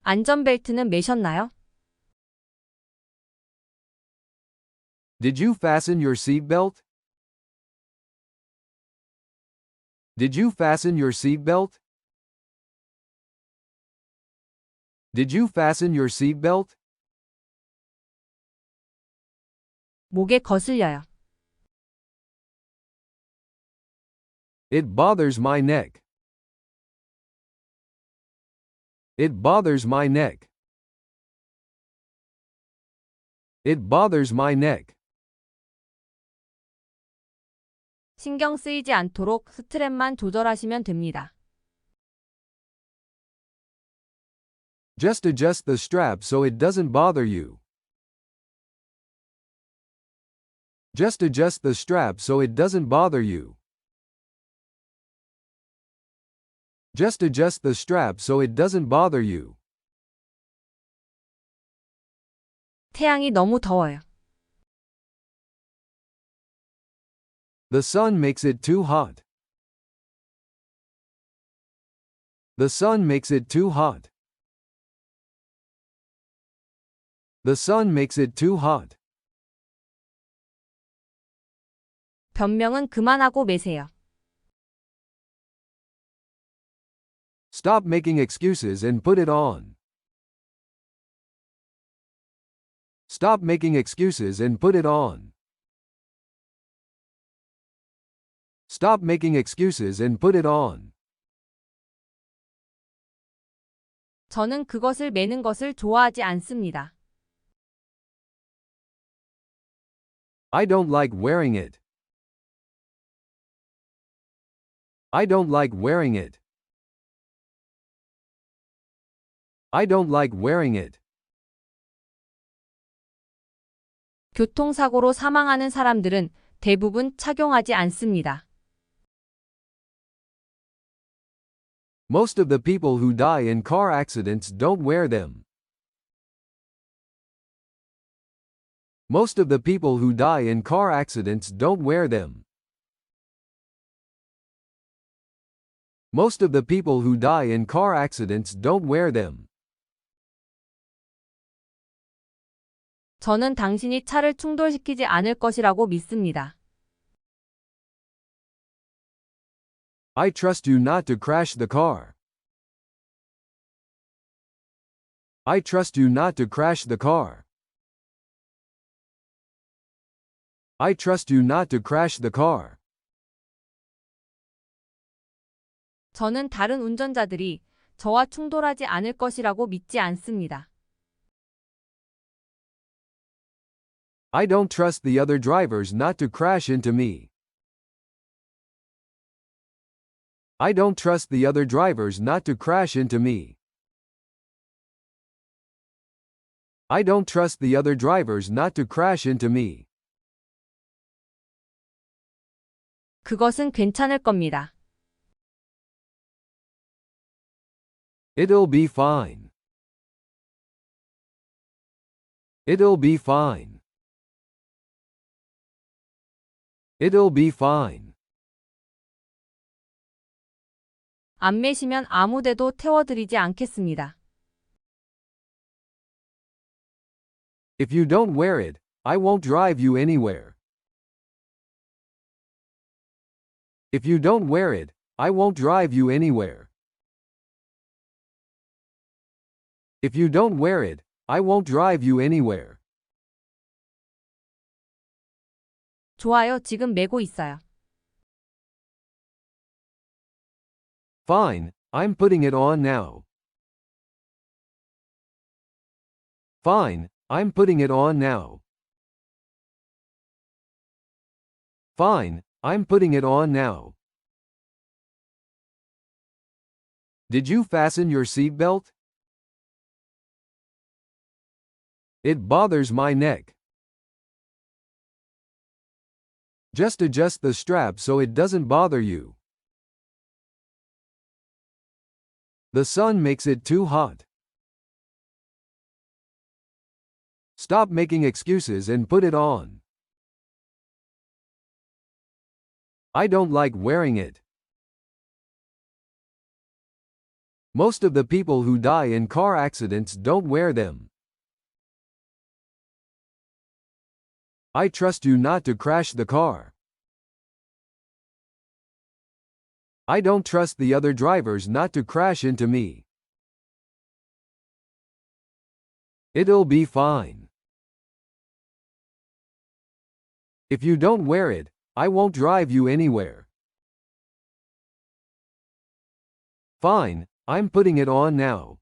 안전벨트는 매셨나요? Did you fasten your seatbelt? Did you fasten your seatbelt? Did you fasten your seatbelt? 목에 거슬려요. It bothers my neck. It bothers my neck. It bothers my neck. 신경 쓰이지 않도록 스트랩만 조절하시면 됩니다. Just adjust the strap so it doesn't bother you. Just adjust the strap so it doesn't bother you. Just adjust the strap so it doesn't bother you. 태양이 너무 더워요. The sun makes it too hot. The sun makes it too hot. The sun makes it too hot. 변명은 그만하고 매세요. Stop making excuses and put it on. Stop making excuses and put it on. Stop making excuses and put it on. 저는 그것을 매는 것을 좋아하지 않습니다. I don't like wearing it. I don't like wearing it. I don't like wearing it. 교통사고로 사망하는 사람들은 대부분 착용하지 않습니다. Most of the people who die in car accidents don't wear them. Most of the people who die in car accidents don't wear them. Most of the people who die in car accidents don't wear them. 저는 당신이 차를 충돌시키지 않을 것이라고 믿습니다. I trust you not to crash the car. I trust you not to crash the car. I trust you not to crash the car. 저는 다른 운전자들이 저와 충돌하지 않을 것이라고 믿지 않습니다. I don't trust the other drivers not to crash into me. I don't trust the other drivers not to crash into me. I don't trust the other drivers not to crash into me. 그것은 괜찮을 겁니다. It'll be fine. It'll be fine. It'll be fine. 안 매시면 아무 데도 태워드리지 않겠습니다. If you don't wear it, I won't drive you anywhere. If you don't wear it, I won't drive you anywhere. If you don't wear it, I won't drive you anywhere. 좋아요, 지금 매고 있어요. Fine, I'm putting it on now. Fine, I'm putting it on now. Fine, I'm putting it on now. Did you fasten your seatbelt? It bothers my neck. Just adjust the strap so it doesn't bother you. The sun makes it too hot. Stop making excuses and put it on. I don't like wearing it. Most of the people who die in car accidents don't wear them. I trust you not to crash the car. I don't trust the other drivers not to crash into me. It'll be fine. If you don't wear it, I won't drive you anywhere. Fine, I'm putting it on now.